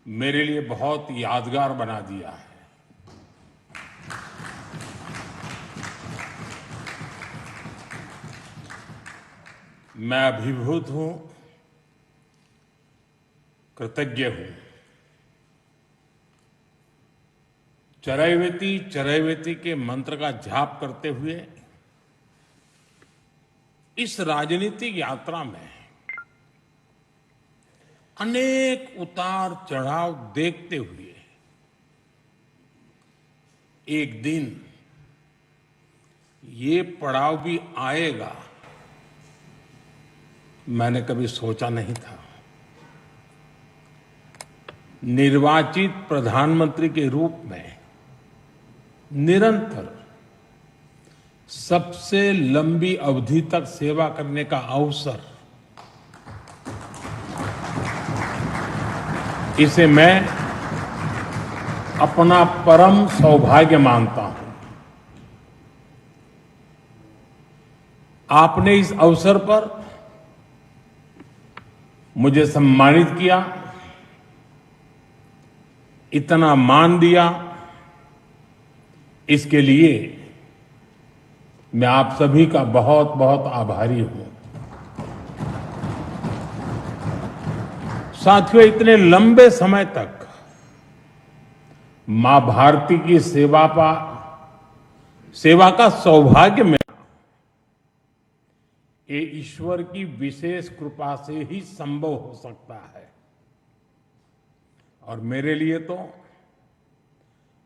मेरे लिए बहुत यादगार बना दिया है। मैं अभिभूत हूं, कृतज्ञ हूं। चरैवेति चरैवेति के मंत्र का जाप करते हुए इस राजनीतिक यात्रा में अनेक उतार चढ़ाव देखते हुए एक दिन ये पड़ाव भी आएगा, मैंने कभी सोचा नहीं था। निर्वाचित प्रधानमंत्री के रूप में निरंतर सबसे लंबी अवधि तक सेवा करने का अवसर, इसे मैं अपना परम सौभाग्य मानता हूं। आपने इस अवसर पर मुझे सम्मानित किया, इतना मान दिया, इसके लिए मैं आप सभी का बहुत बहुत आभारी हूं। साथियों, इतने लंबे समय तक मां भारती की सेवा का सौभाग्य मिला, ये ईश्वर की विशेष कृपा से ही संभव हो सकता है। और मेरे लिए तो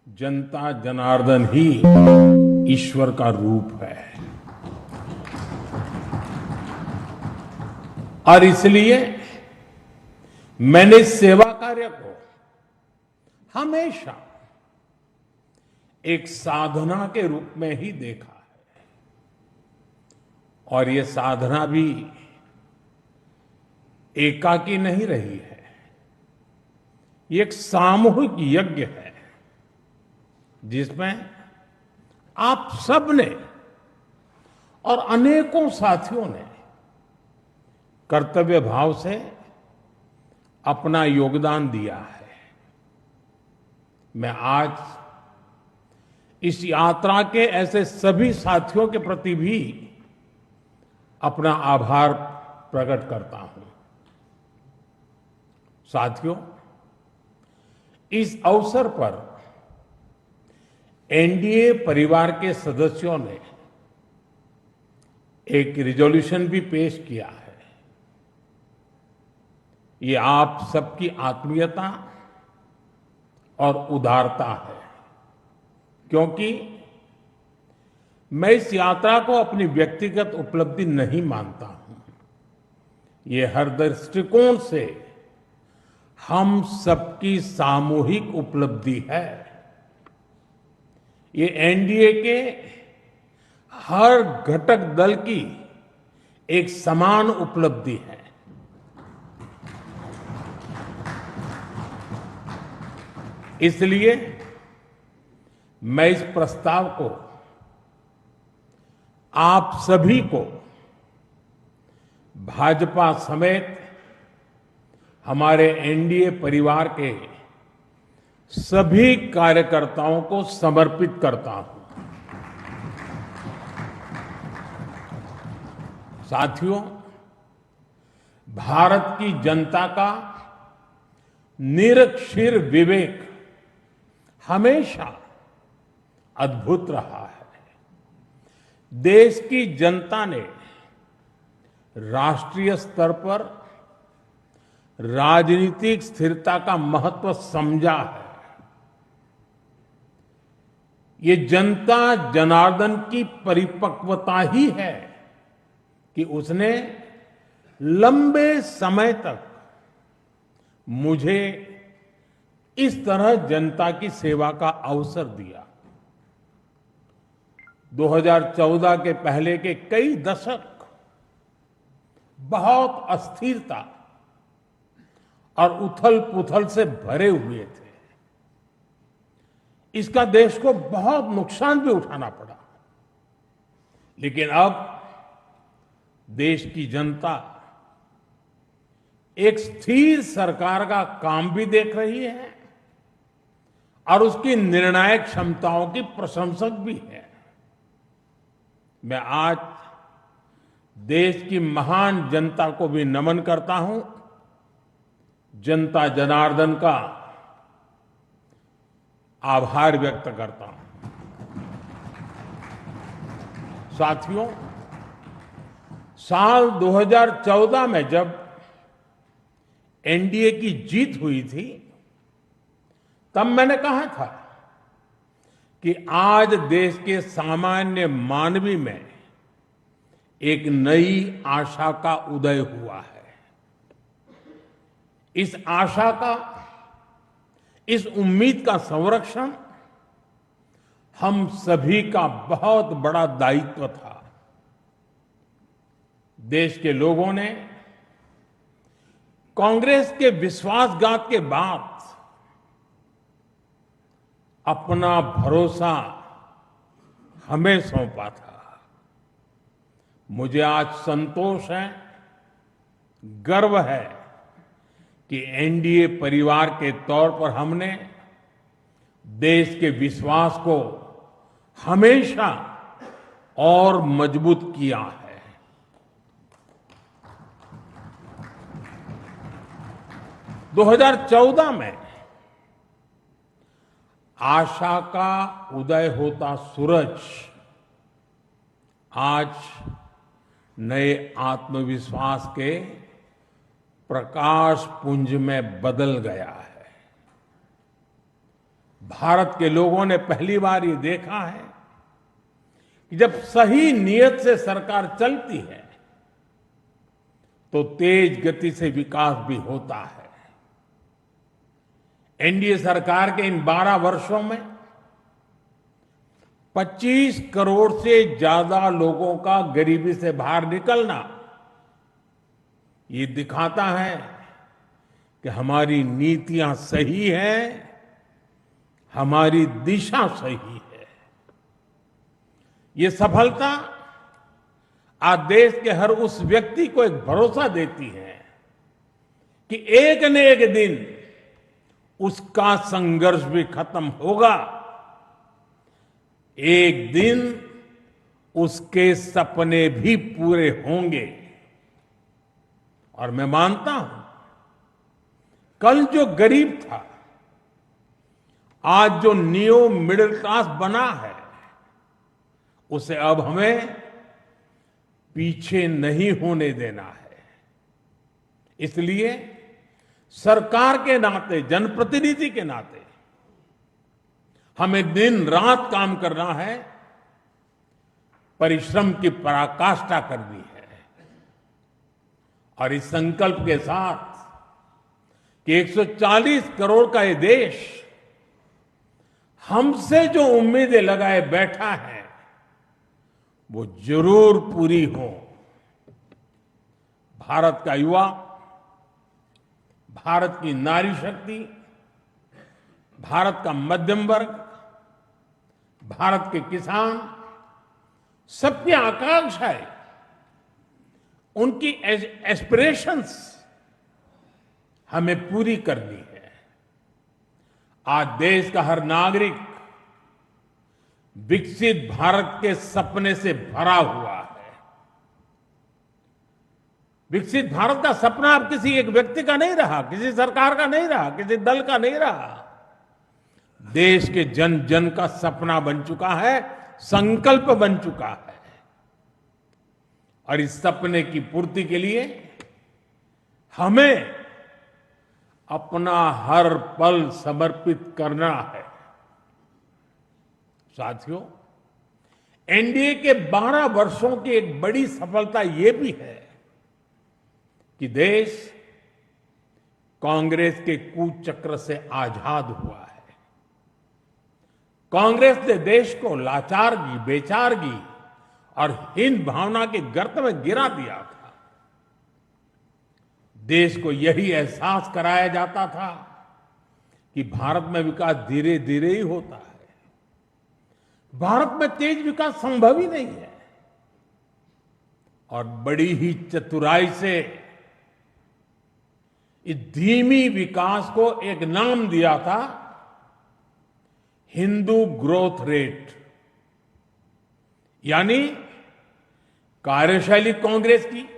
जनता जनार्दन ही ईश्वर का रूप है। और इसलिए मैंने इस सेवा कार्य को हमेशा एक साधना के रूप में ही देखा है। और ये साधना भी एकाकी नहीं रही है, ये एक सामूहिक यज्ञ है जिसमें आप सबने और अनेकों साथियों ने कर्तव्य भाव से अपना योगदान दिया है। मैं आज इस यात्रा के ऐसे सभी साथियों के प्रति भी अपना आभार प्रकट करता हूं। साथियों, इस अवसर पर एनडीए परिवार के सदस्यों ने एक रिजोल्यूशन भी पेश किया है। ये आप सबकी आत्मीयता और उदारता है, क्योंकि मैं इस यात्रा को अपनी व्यक्तिगत उपलब्धि नहीं मानता हूं। ये हर दृष्टिकोण से हम सबकी सामूहिक उपलब्धि है। ये एनडीए के हर घटक दल की एक समान उपलब्धि है। इसलिए मैं इस प्रस्ताव को आप सभी को, भाजपा समेत हमारे एनडीए परिवार के सभी कार्यकर्ताओं को समर्पित करता हूं। साथियों, भारत की जनता का निरक्षीर विवेक हमेशा अद्भुत रहा है। देश की जनता ने राष्ट्रीय स्तर पर राजनीतिक स्थिरता का महत्व समझा है। ये जनता जनार्दन की परिपक्वता ही है कि उसने लंबे समय तक मुझे इस तरह जनता की सेवा का अवसर दिया। 2014 के पहले के कई दशक बहुत अस्थिरता और उथल-पुथल से भरे हुए थे। इसका देश को बहुत नुकसान भी उठाना पड़ा। लेकिन अब देश की जनता एक स्थिर सरकार का काम भी देख रही है और उसकी निर्णायक क्षमताओं की प्रशंसक भी है। मैं आज देश की महान जनता को भी नमन करता हूं, जनता जनार्दन का आभार व्यक्त करता हूं। साथियों, साल 2014 में जब एनडीए की जीत हुई थी, तब मैंने कहा था कि आज देश के सामान्य मानवी में एक नई आशा का उदय हुआ है। इस आशा का, इस उम्मीद का संरक्षण हम सभी का बहुत बड़ा दायित्व था। देश के लोगों ने कांग्रेस के विश्वासघात के बाद अपना भरोसा हमें सौंपा था। मुझे आज संतोष है, गर्व है कि एनडीए परिवार के तौर पर हमने देश के विश्वास को हमेशा और मजबूत किया है। 2014 में आशा का उदय होता सूरज आज नए आत्मविश्वास के प्रकाश पुंज में बदल गया है। भारत के लोगों ने पहली बार ये देखा है कि जब सही नीयत से सरकार चलती है तो तेज गति से विकास भी होता है। एनडीए सरकार के इन 12 वर्षों में 25 करोड़ से ज्यादा लोगों का गरीबी से बाहर निकलना ये दिखाता है कि हमारी नीतियां सही हैं, हमारी दिशा सही है। ये सफलता आज देश के हर उस व्यक्ति को एक भरोसा देती है कि एक न एक दिन उसका संघर्ष भी खत्म होगा, एक दिन उसके सपने भी पूरे होंगे। और मैं मानता हूं, कल जो गरीब था, आज जो न्यू मिडिल क्लास बना है, उसे अब हमें पीछे नहीं होने देना है। इसलिए सरकार के नाते, जनप्रतिनिधि के नाते हमें दिन रात काम करना है, परिश्रम की पराकाष्ठा करनी है। और इस संकल्प के साथ कि 140 करोड़ का ये देश हमसे जो उम्मीदें लगाए बैठा है वो जरूर पूरी हो। भारत का युवा, भारत की नारी शक्ति, भारत का मध्यम वर्ग, भारत के किसान, सबकी आकांक्षाएं, उनकी एस्पिरेशंस हमें पूरी करनी है। आज देश का हर नागरिक विकसित भारत के सपने से भरा हुआ है। विकसित भारत का सपना अब किसी एक व्यक्ति का नहीं रहा, किसी सरकार का नहीं रहा, किसी दल का नहीं रहा। देश के जन जन का सपना बन चुका है, संकल्प बन चुका है। और इस सपने की पूर्ति के लिए हमें अपना हर पल समर्पित करना है। साथियों, एनडीए के 12 वर्षों की एक बड़ी सफलता यह भी है कि देश कांग्रेस के कुचक्र से आजाद हुआ है। कांग्रेस ने देश को लाचारगी, बेचारगी और हीन भावना के गर्त में गिरा दिया था। देश को यही एहसास कराया जाता था कि भारत में विकास धीरे धीरे ही होता है, भारत में तेज विकास संभव ही नहीं है। और बड़ी ही चतुराई से इस धीमी विकास को एक नाम दिया था हिंदू ग्रोथ रेट, यानी कार्यशैली कांग्रेस की,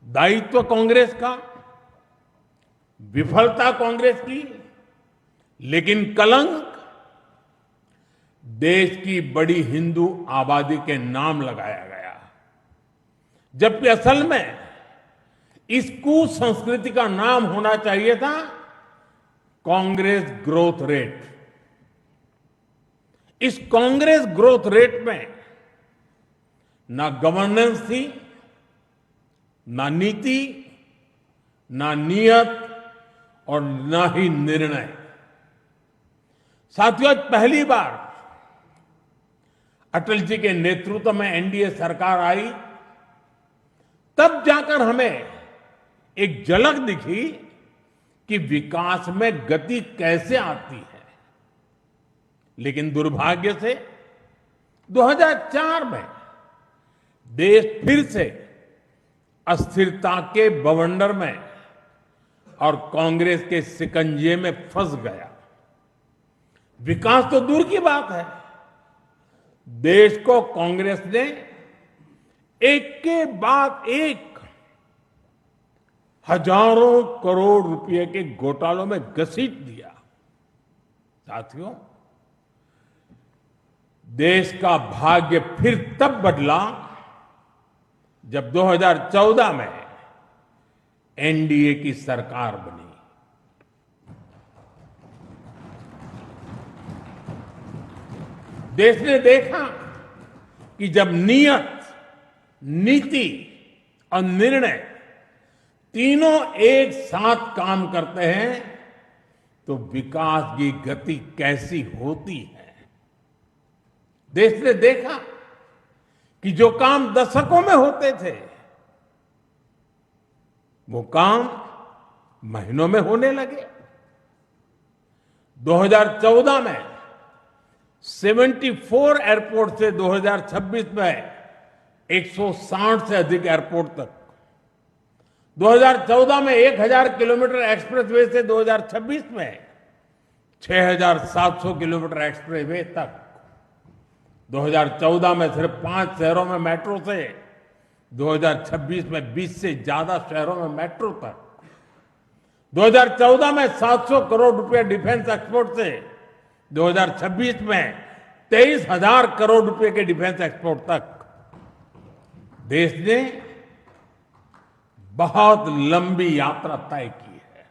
दायित्व कांग्रेस का, विफलता कांग्रेस की, लेकिन कलंक देश की बड़ी हिंदू आबादी के नाम लगाया गया। जबकि असल में इस कुसंस्कृति का नाम होना चाहिए था कांग्रेस ग्रोथ रेट। इस कांग्रेस ग्रोथ रेट में ना गवर्नेंस थी, ना नीति, ना नियत और ना ही निर्णय। साथियों, आज पहली बार अटल जी के नेतृत्व में एनडीए सरकार आई, तब जाकर हमें एक झलक दिखी कि विकास में गति कैसे आती है। लेकिन दुर्भाग्य से 2004 में देश फिर से अस्थिरता के बवंडर में और कांग्रेस के शिकंजे में फंस गया। विकास तो दूर की बात है, देश को कांग्रेस ने एक के बाद एक हजारों करोड़ रुपए के घोटालों में घसीट दिया। साथियों, देश का भाग्य फिर तब बदला जब 2014 में एनडीए की सरकार बनी। देश ने देखा कि जब नियत, नीति और निर्णय तीनों एक साथ काम करते हैं तो विकास की गति कैसी होती है। देश ने देखा कि जो काम दशकों में होते थे वो काम महीनों में होने लगे। 2014 में 74 एयरपोर्ट से 2026 में 160 से अधिक एयरपोर्ट तक, 2014 में 1000 किलोमीटर एक्सप्रेसवे से 2026 में 6700 किलोमीटर एक्सप्रेसवे तक, 2014 में सिर्फ 5 शहरों में मेट्रो से 2026 में 20 से ज्यादा शहरों में मेट्रो तक, 2014 में 700 करोड़ रुपए डिफेंस एक्सपोर्ट से 2026 में 23,000 करोड़ रुपए के डिफेंस एक्सपोर्ट तक। देश ने बहुत लंबी यात्रा तय की है।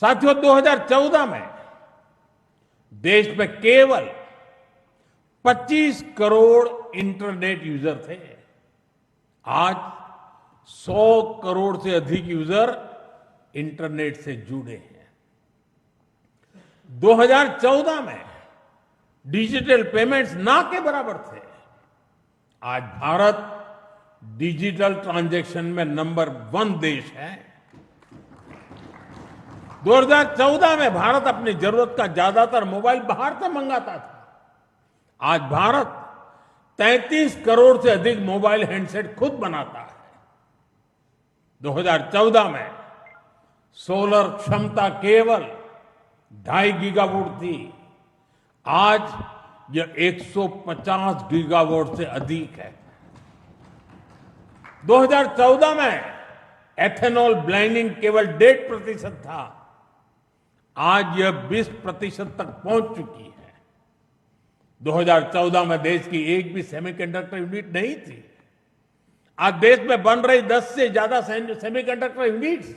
साथियों, 2014 में देश में केवल 25 करोड़ इंटरनेट यूजर थे। आज 100 करोड़ से अधिक यूजर इंटरनेट से जुड़े हैं। 2014 में डिजिटल पेमेंट्स ना के बराबर थे। आज भारत डिजिटल ट्रांजैक्शन में नंबर 1 देश है। 2014 में भारत अपनी जरूरत का ज्यादातर मोबाइल बाहर से मंगाता था। आज भारत 33 करोड़ से अधिक मोबाइल हैंडसेट खुद बनाता है। 2014 में सोलर क्षमता केवल 2.5 गीगावाट थी। आज यह 150 गीगावाट से अधिक है। 2014 में एथेनॉल ब्लेंडिंग केवल 1.5% था। आज यह 20% तक पहुंच चुकी है। 2014 में देश की एक भी सेमीकंडक्टर यूनिट नहीं थी। आज देश में बन रही 10 से ज्यादा सेमीकंडक्टर यूनिट्स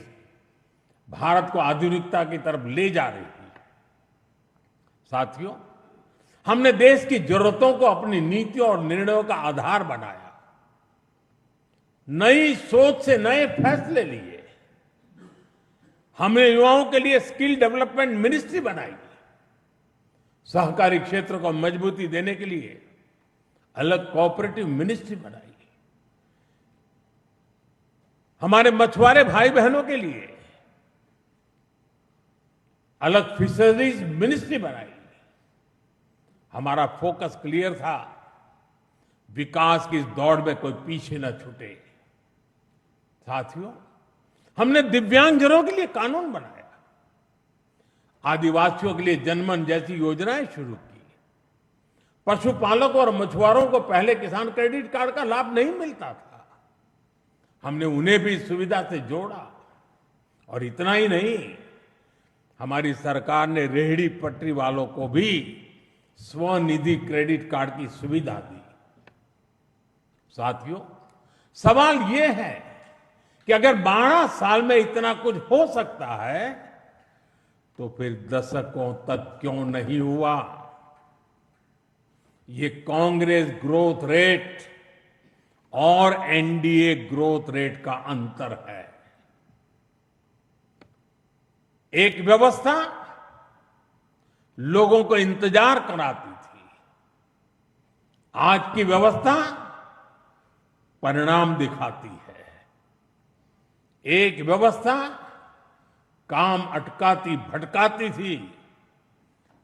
भारत को आधुनिकता की तरफ ले जा रही है। साथियों, हमने देश की जरूरतों को अपनी नीतियों और निर्णयों का आधार बनाया। नई सोच से नए फैसले लिए। हमने युवाओं के लिए स्किल डेवलपमेंट मिनिस्ट्री बनाई। सहकारी क्षेत्र को मजबूती देने के लिए अलग कोऑपरेटिव मिनिस्ट्री बनाई। हमारे मछुआरे भाई बहनों के लिए अलग फिशरीज मिनिस्ट्री बनाई। हमारा फोकस क्लियर था, विकास की इस दौड़ में कोई पीछे न छूटे। साथियों, हमने दिव्यांगजनों के लिए कानून बनाया, आदिवासियों के लिए जनमन जैसी योजनाएं शुरू की, पशुपालकों और मछुआरों को पहले किसान क्रेडिट कार्ड का लाभ नहीं मिलता था, हमने उन्हें भी इस सुविधा से जोड़ा। और इतना ही नहीं, हमारी सरकार ने रेहड़ी पटरी वालों को भी स्वनिधि क्रेडिट कार्ड की सुविधा दी। साथियों, सवाल यह है कि अगर 12 साल में इतना कुछ हो सकता है तो फिर दशकों तक क्यों नहीं हुआ? ये कांग्रेस ग्रोथ रेट और एनडीए ग्रोथ रेट का अंतर है। एक व्यवस्था लोगों को इंतजार कराती थी, आज की व्यवस्था परिणाम दिखाती है। एक व्यवस्था काम अटकाती भटकाती थी,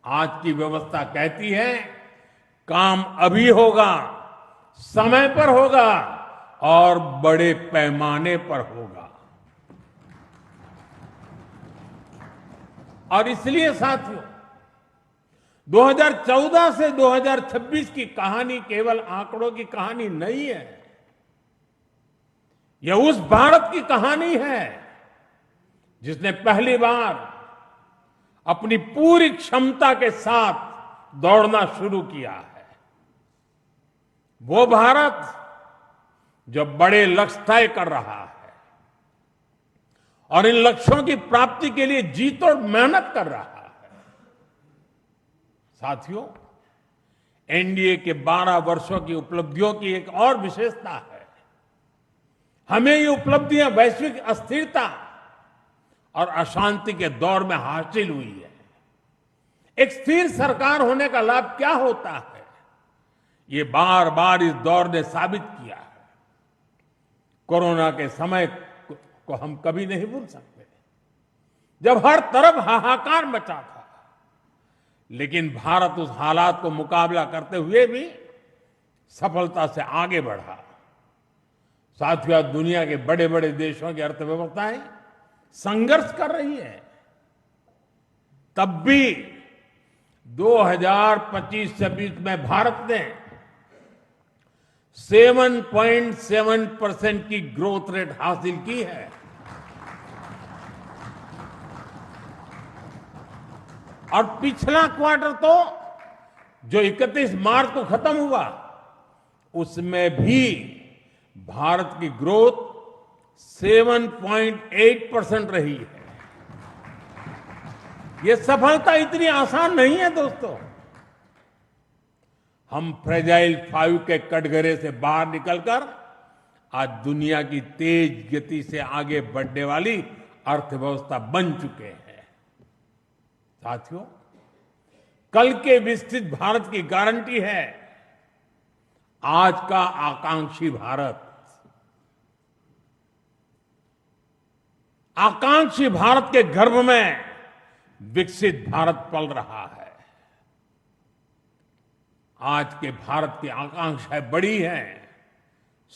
आज की व्यवस्था कहती है काम अभी होगा, समय पर होगा और बड़े पैमाने पर होगा। और इसलिए साथियों, 2014 से 2026 की कहानी केवल आंकड़ों की कहानी नहीं है, यह उस भारत की कहानी है जिसने पहली बार अपनी पूरी क्षमता के साथ दौड़ना शुरू किया है। वो भारत जो बड़े लक्ष्य तय कर रहा है और इन लक्ष्यों की प्राप्ति के लिए जी तोड़ मेहनत कर रहा है। साथियों, एनडीए के 12 वर्षों की उपलब्धियों की एक और विशेषता है, हमें ये उपलब्धियां वैश्विक अस्थिरता और अशांति के दौर में हासिल हुई है। एक स्थिर सरकार होने का लाभ क्या होता है, ये बार बार इस दौर ने साबित किया है। कोरोना के समय को हम कभी नहीं भूल सकते, जब हर तरफ हाहाकार मचा था, लेकिन भारत उस हालात को मुकाबला करते हुए भी सफलता से आगे बढ़ा। साथियों, दुनिया के बड़े बड़े देशों की अर्थव्यवस्थाएं संघर्ष कर रही है, तब भी 2025-26 में भारत ने 7.7% की ग्रोथ रेट हासिल की है। और पिछला क्वार्टर तो जो 31 मार्च को खत्म हुआ, उसमें भी भारत की ग्रोथ 7.8% रही है। यह सफलता इतनी आसान नहीं है दोस्तों। हम फ्रेजाइल 5 के कटघरे से बाहर निकलकर आज दुनिया की तेज गति से आगे बढ़ने वाली अर्थव्यवस्था बन चुके हैं। साथियों, कल के विकसित भारत की गारंटी है आज का आकांक्षी भारत। आकांक्षी भारत के गर्भ में विकसित भारत पल रहा है। आज के भारत की आकांक्षाएं बड़ी हैं,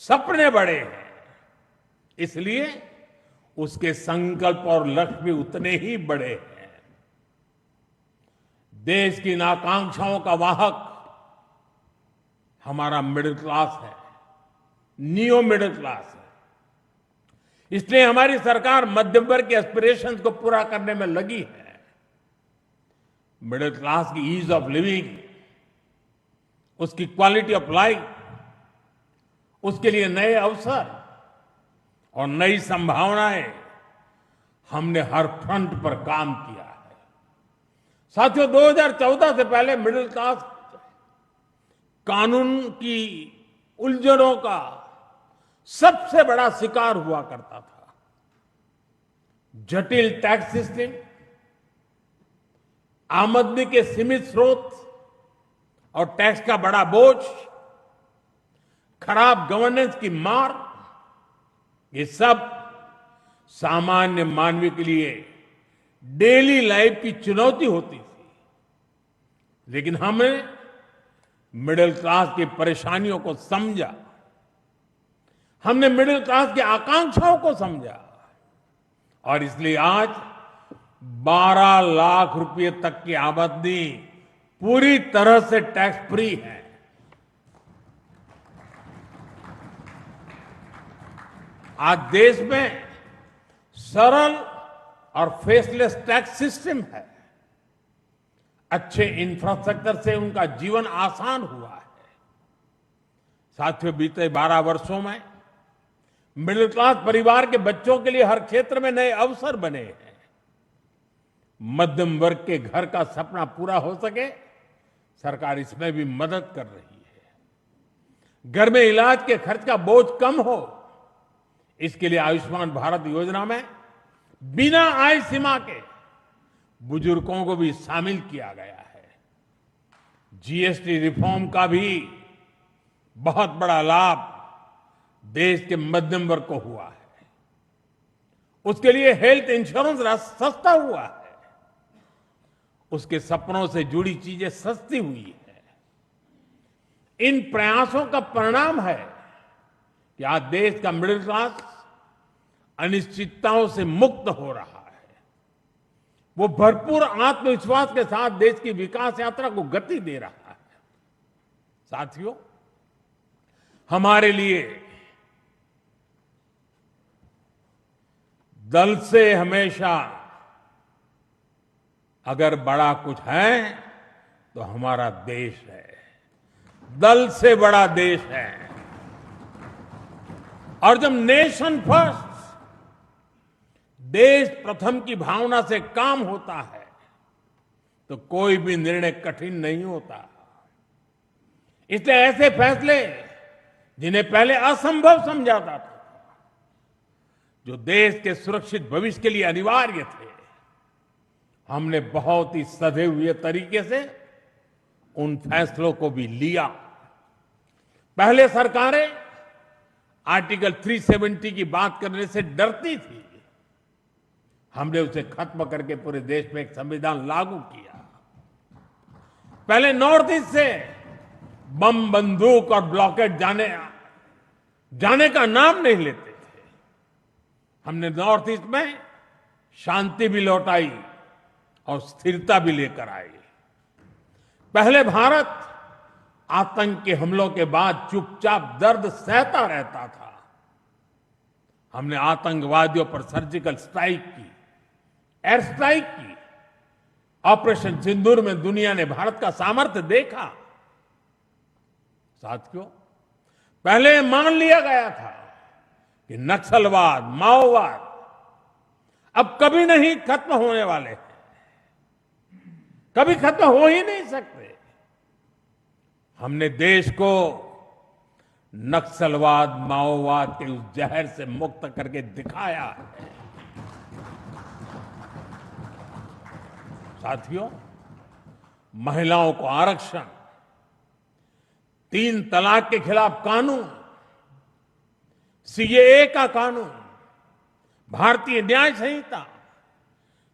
सपने बड़े हैं, इसलिए उसके संकल्प और लक्ष्य भी उतने ही बड़े हैं। देश की इन आकांक्षाओं का वाहक हमारा मिडिल क्लास है, नियो मिडिल क्लास है। इसलिए हमारी सरकार मध्यम वर्ग के एस्पिरेशंस को पूरा करने में लगी है। मिडिल क्लास की ईज ऑफ लिविंग, उसकी क्वालिटी ऑफ लाइफ, उसके लिए नए अवसर और नई संभावनाएं हमने हर फ्रंट पर काम किया है। साथियों, 2014 से पहले मिडिल क्लास कानून की उलझनों का सबसे बड़ा शिकार हुआ करता था। जटिल टैक्स सिस्टम, आमदनी के सीमित स्रोत और टैक्स का बड़ा बोझ, खराब गवर्नेंस की मार, ये सब सामान्य मानवीय के लिए डेली लाइफ की चुनौती होती थी। लेकिन हमने मिडिल क्लास की परेशानियों को समझा, हमने मिडिल क्लास की आकांक्षाओं को समझा और इसलिए आज 12 लाख रुपए तक की आमदनी पूरी तरह से टैक्स फ्री है। आज देश में सरल और फेसलेस टैक्स सिस्टम है। अच्छे इंफ्रास्ट्रक्चर से उनका जीवन आसान हुआ है। साथियों, बीते 12 वर्षों में मिडिल क्लास परिवार के बच्चों के लिए हर क्षेत्र में नए अवसर बने हैं। मध्यम वर्ग के घर का सपना पूरा हो सके, सरकार इसमें भी मदद कर रही है। घर में इलाज के खर्च का बोझ कम हो, इसके लिए आयुष्मान भारत योजना में बिना आय सीमा के बुजुर्गों को भी शामिल किया गया है। जीएसटी रिफॉर्म का भी बहुत बड़ा लाभ देश के मध्यम वर्ग को हुआ है। उसके लिए हेल्थ इंश्योरेंस सस्ता हुआ है। उसके सपनों से जुड़ी चीजें सस्ती हुई है। इन प्रयासों का परिणाम है कि आज देश का मिडिल क्लास अनिश्चितताओं से मुक्त हो रहा है। वो भरपूर आत्मविश्वास के साथ देश की विकास यात्रा को गति दे रहा है। साथियों, हमारे लिए दल से हमेशा अगर बड़ा कुछ है तो हमारा देश है। दल से बड़ा देश है। और जब नेशन फर्स्ट, देश प्रथम की भावना से काम होता है तो कोई भी निर्णय कठिन नहीं होता। इसलिए ऐसे फैसले जिन्हें पहले असंभव समझा जाता था, जो देश के सुरक्षित भविष्य के लिए अनिवार्य थे, हमने बहुत ही सधे हुए तरीके से उन फैसलों को भी लिया। पहले सरकारें आर्टिकल 370 की बात करने से डरती थी। हमने उसे खत्म करके पूरे देश में एक संविधान लागू किया। पहले नॉर्थ ईस्ट से बम, बंदूक और ब्लॉकेट जाने का नाम नहीं लेते थे। हमने नॉर्थ ईस्ट में शांति भी लौटाई और स्थिरता भी लेकर आई। पहले भारत आतंक के हमलों के बाद चुपचाप दर्द सहता रहता था। हमने आतंकवादियों पर सर्जिकल स्ट्राइक की, एयर स्ट्राइक की। ऑपरेशन सिंदूर में दुनिया ने भारत का सामर्थ्य देखा। साथियों, पहले मान लिया गया था कि नक्सलवाद, माओवाद अब कभी नहीं खत्म होने वाले हैं, कभी खत्म हो ही नहीं सकते। हमने देश को नक्सलवाद, माओवाद के उस जहर से मुक्त करके दिखाया है। साथियों, महिलाओं को आरक्षण, 3 तलाक के खिलाफ कानून, सीएए का कानून, भारतीय न्याय संहिता,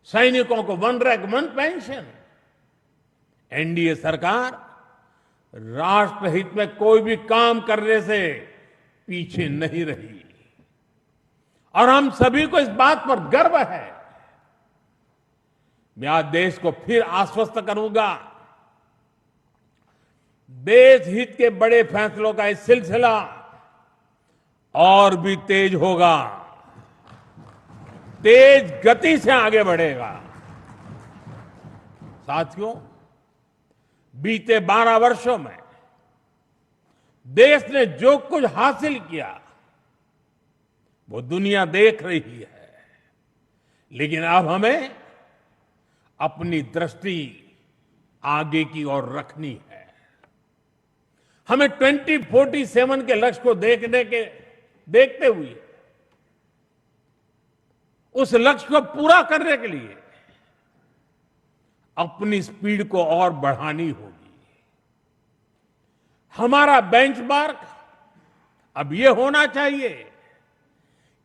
सैनिकों को 1 रैंक 1 पेंशन। एनडीए सरकार राष्ट्रहित में कोई भी काम करने से पीछे नहीं रही और हम सभी को इस बात पर गर्व है। मैं आज देश को फिर आश्वस्त करूंगा, देश हित के बड़े फैसलों का ये सिलसिला और भी तेज होगा, तेज गति से आगे बढ़ेगा। साथियों, बीते 12 वर्षों में देश ने जो कुछ हासिल किया वो दुनिया देख रही है, लेकिन अब हमें अपनी दृष्टि आगे की ओर रखनी है। हमें 2047 के लक्ष्य को देखते हुए उस लक्ष्य को पूरा करने के लिए अपनी स्पीड को और बढ़ानी होगी। हमारा बेंचमार्क अब यह होना चाहिए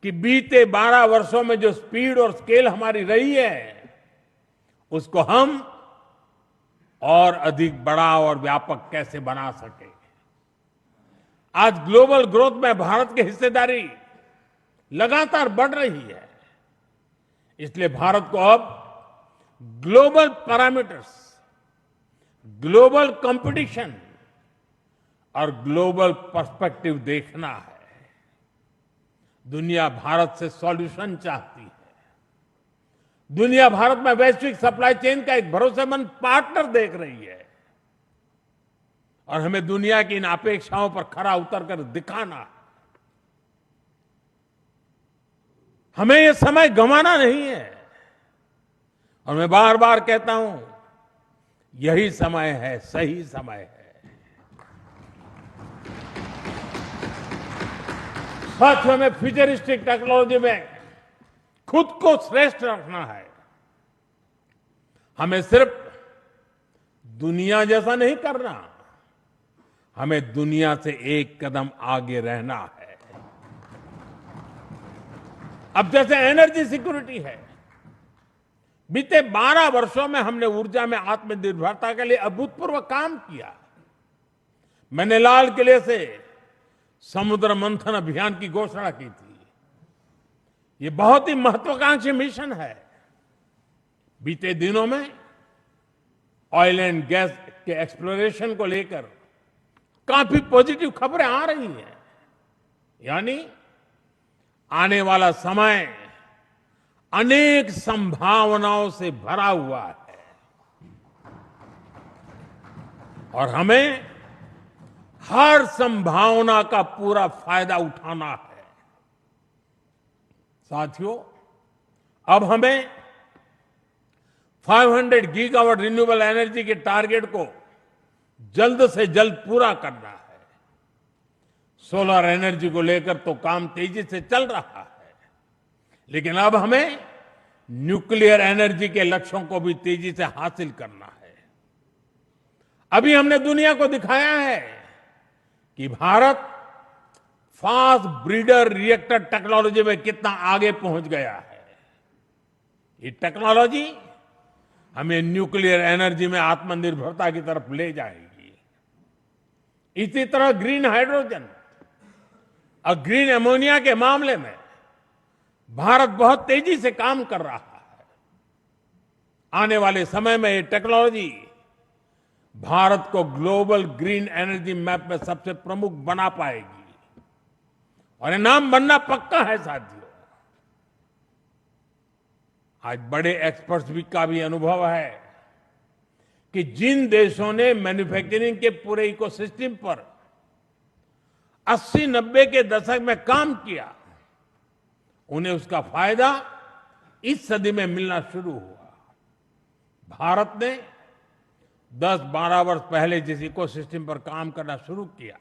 कि बीते 12 वर्षों में जो स्पीड और स्केल हमारी रही है, उसको हम और अधिक बड़ा और व्यापक कैसे बना सके। आज ग्लोबल ग्रोथ में भारत की हिस्सेदारी लगातार बढ़ रही है। इसलिए भारत को अब ग्लोबल पैरामीटर्स, ग्लोबल कंपटीशन और ग्लोबल पर्सपेक्टिव देखना है। दुनिया भारत से सॉल्यूशन चाहती है। दुनिया भारत में वैश्विक सप्लाई चेन का एक भरोसेमंद पार्टनर देख रही है और हमें दुनिया की इन अपेक्षाओं पर खरा उतरकर दिखाना है। हमें यह समय गंवाना नहीं है और मैं बार बार कहता हूं, यही समय है, सही समय है। सच में फ्यूचरिस्टिक टेक्नोलॉजी में खुद को श्रेष्ठ रखना है। हमें सिर्फ दुनिया जैसा नहीं करना, हमें दुनिया से एक कदम आगे रहना है। अब जैसे एनर्जी सिक्योरिटी है, बीते 12 वर्षों में हमने ऊर्जा में आत्मनिर्भरता के लिए अभूतपूर्व काम किया। मैंने लाल किले से समुद्र मंथन अभियान की घोषणा की थी। ये बहुत ही महत्वाकांक्षी मिशन है। बीते दिनों में ऑयल एंड गैस के एक्सप्लोरेशन को लेकर काफी पॉजिटिव खबरें आ रही हैं। यानी आने वाला समय अनेक संभावनाओं से भरा हुआ है और हमें हर संभावना का पूरा फायदा उठाना है। साथियों, अब हमें 500 गीगावाट रिन्यूएबल एनर्जी के टारगेट को जल्द से जल्द पूरा करना है। सोलर एनर्जी को लेकर तो काम तेजी से चल रहा है, लेकिन अब हमें न्यूक्लियर एनर्जी के लक्ष्यों को भी तेजी से हासिल करना है। अभी हमने दुनिया को दिखाया है कि Bharat fast breeder reactor technology में कितना आगे पहुंच गया है। ये टेक्नोलॉजी हमें न्यूक्लियर एनर्जी में आत्मनिर्भरता की तरफ ले जाएगी। इसी तरह ग्रीन हाइड्रोजन और ग्रीन अमोनिया के मामले में भारत बहुत तेजी से काम कर रहा है। आने वाले समय में ये टेक्नोलॉजी भारत को ग्लोबल ग्रीन एनर्जी मैप में सबसे प्रमुख बना पाएगी और ये नाम बनना पक्का है। साथियों, आज बड़े एक्सपर्ट्स भी का भी अनुभव है कि जिन देशों ने मैन्युफैक्चरिंग के पूरे इकोसिस्टम पर 80-90 के दशक में काम किया, उन्हें उसका फायदा इस सदी में मिलना शुरू हुआ। भारत ने 10-12 वर्ष पहले जिस इकोसिस्टम पर काम करना शुरू किया,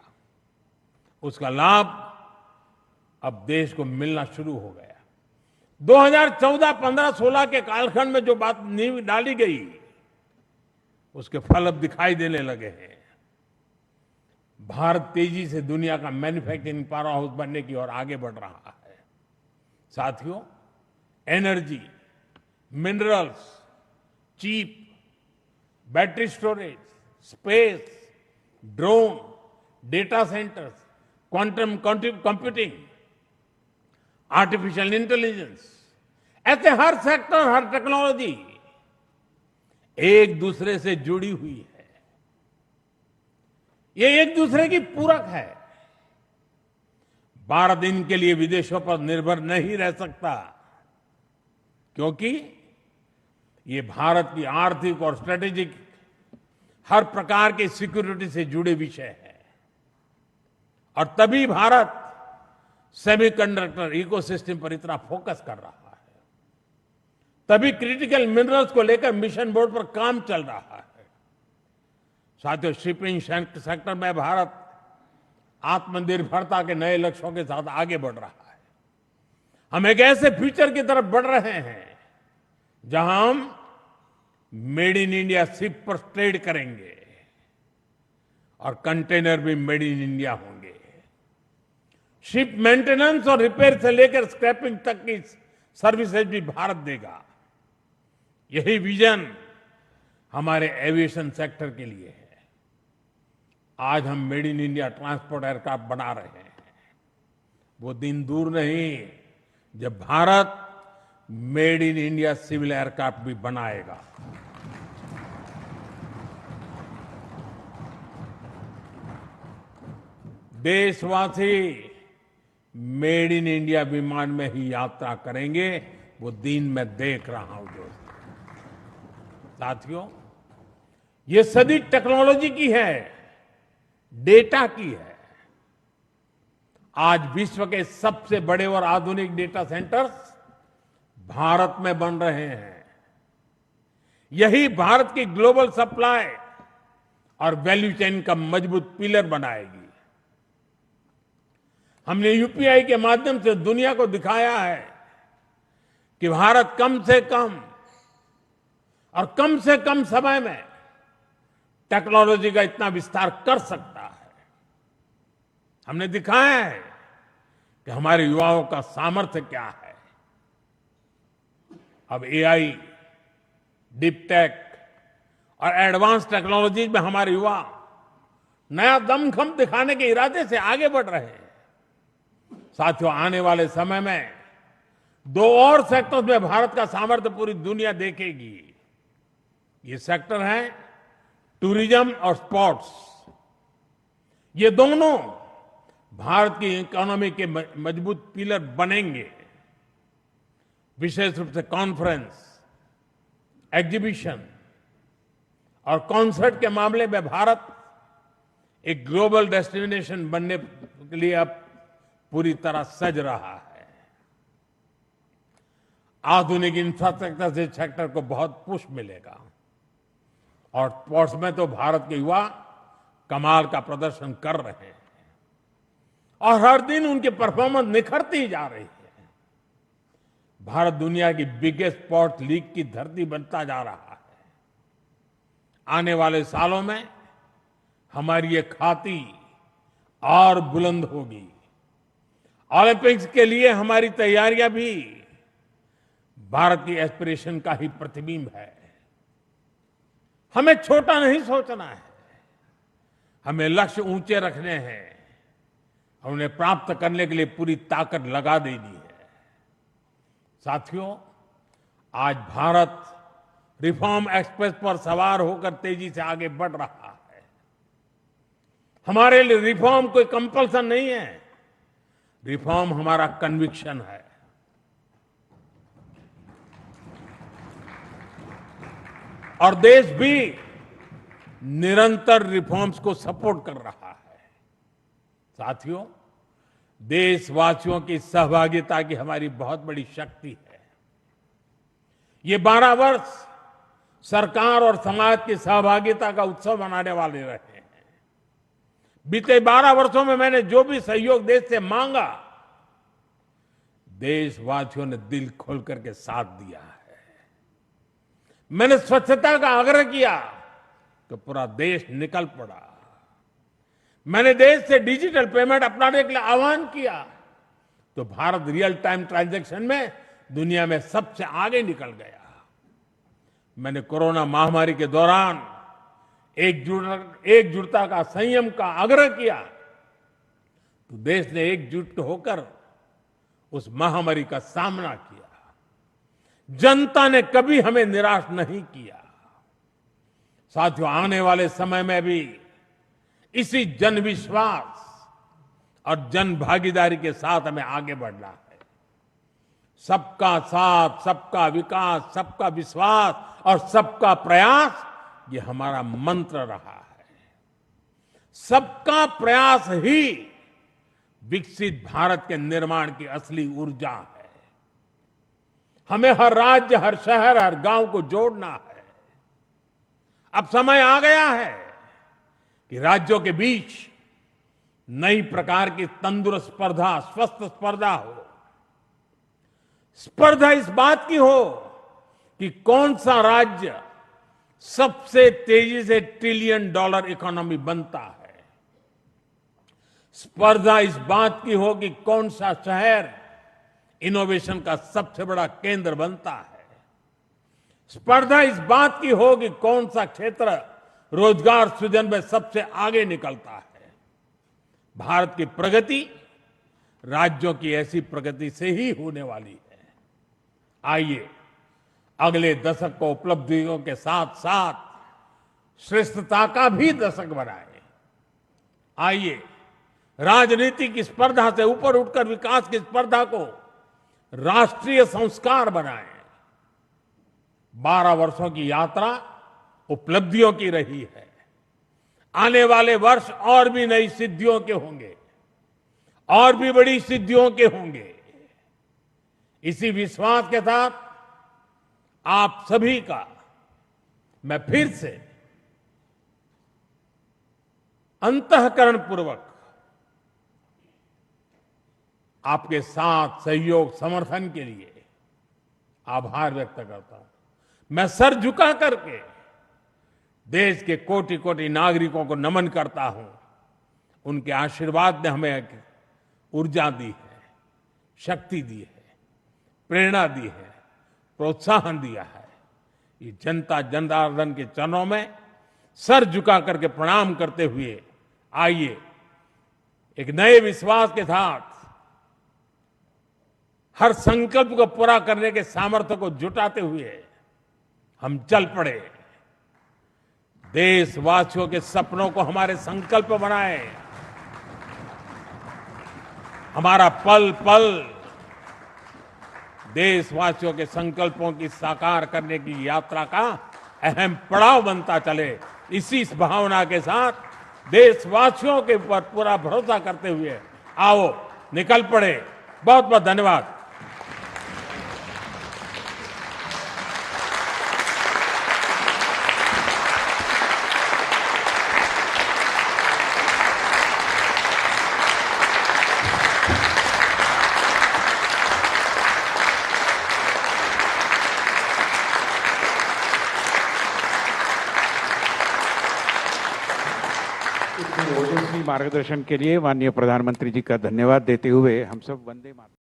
उसका लाभ अब देश को मिलना शुरू हो गया। 2014, 15, 16 के कालखंड में जो बात नींव डाली गई, उसके फल अब दिखाई देने लगे हैं। भारत तेजी से दुनिया का मैन्युफैक्चरिंग पावर हाउस बनने की ओर आगे बढ़ रहा है। साथियों, energy, minerals, cheap, battery storage, space, drone, data centres, quantum computing, artificial intelligence, ऐसे हर सेक्टर, हर टेक्नोलॉजी एक दूसरे से जुड़ी हुई है। ये एक दूसरे की पूरक है। भारत इनके लिए विदेशों पर निर्भर नहीं रह सकता, क्योंकि ये भारत की आर्थिक और स्ट्रेटेजिक हर प्रकार की सिक्योरिटी से जुड़े विषय है। और तभी भारत सेमीकंडक्टर इकोसिस्टम पर इतना फोकस कर रहा है, तभी क्रिटिकल मिनरल्स को लेकर मिशन बोर्ड पर काम चल रहा है। साथियों, शिपिंग सेक्टर में भारत आत्मनिर्भरता के नए लक्ष्यों के साथ आगे बढ़ रहा है। हम एक ऐसे फ्यूचर की तरफ बढ़ रहे हैं जहां हम मेड इन इंडिया शिप पर ट्रेड करेंगे और कंटेनर भी मेड इन इंडिया होंगे। शिप मेंटेनेंस और रिपेयर से लेकर स्क्रैपिंग तक की सर्विसेज भी भारत देगा। यही विजन हमारे एविएशन सेक्टर के लिए है। आज हम made in India transport aircraft बना रहे हैं। वो दिन दूर नहीं जब Bharat made in India civil aircraft भी बनाएगा। देशवासी मेड इन इंडिया विमान में ही यात्रा करेंगे, वो दिन मैं देख रहा हूं दोस्तों। साथियों, ये सदी टेक्नोलॉजी की है, डेटा की है। आज विश्व के सबसे बड़े और आधुनिक डेटा सेंटर्स भारत में बन रहे हैं। यही भारत की ग्लोबल सप्लाई और वैल्यू चेन का मजबूत पिलर बनाएगी। हमने यूपीआई के माध्यम से दुनिया को दिखाया है कि भारत कम से कम और कम से कम समय में टेक्नोलॉजी का इतना विस्तार कर सकता है। हमने दिखाया है कि हमारे युवाओं का सामर्थ्य क्या है। अब एआई, डीप टेक और एडवांस टेक्नोलॉजी में हमारे युवा नया दमखम दिखाने के इरादे से आगे बढ़ रहे हैं। साथियों, आने वाले समय में 2 और सेक्टर्स में भारत का सामर्थ्य पूरी दुनिया देखेगी। ये सेक्टर है टूरिज्म और स्पोर्ट्स। ये दोनों भारत की इकोनॉमी के मजबूत पिलर बनेंगे। विशेष रूप से कॉन्फ्रेंस, एग्जीबिशन और कॉन्सर्ट के मामले में भारत एक ग्लोबल डेस्टिनेशन बनने के लिए अब पूरी तरह सज रहा है। आधुनिक इंफ्रास्ट्रक्चर से सेक्टर को बहुत पुश मिलेगा और स्पोर्ट्स में तो भारत के युवा कमाल का प्रदर्शन कर रहे हैं और हर दिन उनकी परफॉर्मेंस निखरती जा रही है। भारत दुनिया की बिगेस्ट स्पोर्ट्स लीग की धरती बनता जा रहा है। आने वाले सालों में हमारी ये खाती और बुलंद होगी। ओलंपिक्स के लिए हमारी तैयारियां भी भारत की एस्पिरेशन का ही प्रतिबिंब है। हमें छोटा नहीं सोचना है, हमें लक्ष्य ऊंचे रखने हैं, उन्हें प्राप्त करने के लिए पूरी ताकत लगा देनी है। साथियों, आज भारत रिफॉर्म एक्सप्रेस पर सवार होकर तेजी से आगे बढ़ रहा है। हमारे लिए रिफॉर्म कोई कंपल्सन नहीं है, रिफॉर्म हमारा कन्विक्शन है। और देश भी निरंतर रिफॉर्म्स को सपोर्ट कर रहा है। साथियों, देशवासियों की सहभागिता की हमारी बहुत बड़ी शक्ति है। ये 12 वर्ष सरकार और समाज की सहभागिता का उत्सव मनाने वाले रहे हैं। बीते 12 वर्षों में मैंने जो भी सहयोग देश से मांगा, देशवासियों ने दिल खोल करके साथ दिया है। मैंने स्वच्छता का आग्रह किया तो पूरा देश निकल पड़ा। मैंने देश से डिजिटल पेमेंट अपनाने के लिए आह्वान किया तो भारत रियल टाइम ट्रांजैक्शन में दुनिया में सबसे आगे निकल गया। मैंने कोरोना महामारी के दौरान एकजुटता का, संयम का आग्रह किया तो देश ने एकजुट होकर उस महामारी का सामना किया। जनता ने कभी हमें निराश नहीं किया। साथियों, आने वाले समय में भी इसी जन विश्वास और जन भागीदारी के साथ हमें आगे बढ़ना है। सबका साथ, सबका विकास, सबका विश्वास और सबका प्रयास, ये हमारा मंत्र रहा है। सबका प्रयास ही विकसित भारत के निर्माण की असली ऊर्जा है। हमें हर राज्य, हर शहर, हर गांव को जोड़ना है। अब समय आ गया है कि राज्यों के बीच नई प्रकार की तंदुरुस्त स्पर्धा, स्वस्थ स्पर्धा हो। स्पर्धा इस बात की हो कि कौन सा राज्य सबसे तेजी से $1 ट्रिलियन इकोनॉमी बनता है। स्पर्धा इस बात की हो कि कौन सा शहर इनोवेशन का सबसे बड़ा केंद्र बनता है। स्पर्धा इस बात की हो कि कौन सा क्षेत्र रोजगार सृजन में सबसे आगे निकलता है। भारत की प्रगति राज्यों की ऐसी प्रगति से ही होने वाली है। आइए अगले दशक को उपलब्धियों के साथ साथ श्रेष्ठता का भी दशक बनाए। आइए राजनीति की स्पर्धा से ऊपर उठकर विकास की स्पर्धा को राष्ट्रीय संस्कार बनाए। 12 वर्षों की यात्रा उपलब्धियों की रही है। आने वाले वर्ष और भी नई सिद्धियों के होंगे, और भी बड़ी सिद्धियों के होंगे। इसी विश्वास के साथ आप सभी का मैं फिर से अंतःकरण पूर्वक आपके साथ सहयोग समर्थन के लिए आभार व्यक्त करता हूं। मैं सर झुका करके देश के कोटि कोटि नागरिकों को नमन करता हूं। उनके आशीर्वाद ने हमें एक ऊर्जा दी है, शक्ति दी है, प्रेरणा दी है, प्रोत्साहन दिया है। ये जनता जनार्दन के चरणों में सर झुका करके प्रणाम करते हुए आइए एक नए विश्वास के साथ हर संकल्प को पूरा करने के सामर्थ्य को जुटाते हुए हम चल पड़े। देशवासियों के सपनों को हमारे संकल्प बनाए। हमारा पल पल देशवासियों के संकल्पों की साकार करने की यात्रा का अहम पड़ाव बनता चले। इसी भावना के साथ देशवासियों के ऊपर पूरा भरोसा करते हुए आओ निकल पड़े। बहुत बहुत धन्यवाद। ओजस्वी मार्गदर्शन के लिए माननीय प्रधानमंत्री जी का धन्यवाद देते हुए हम सब वंदे मातरम।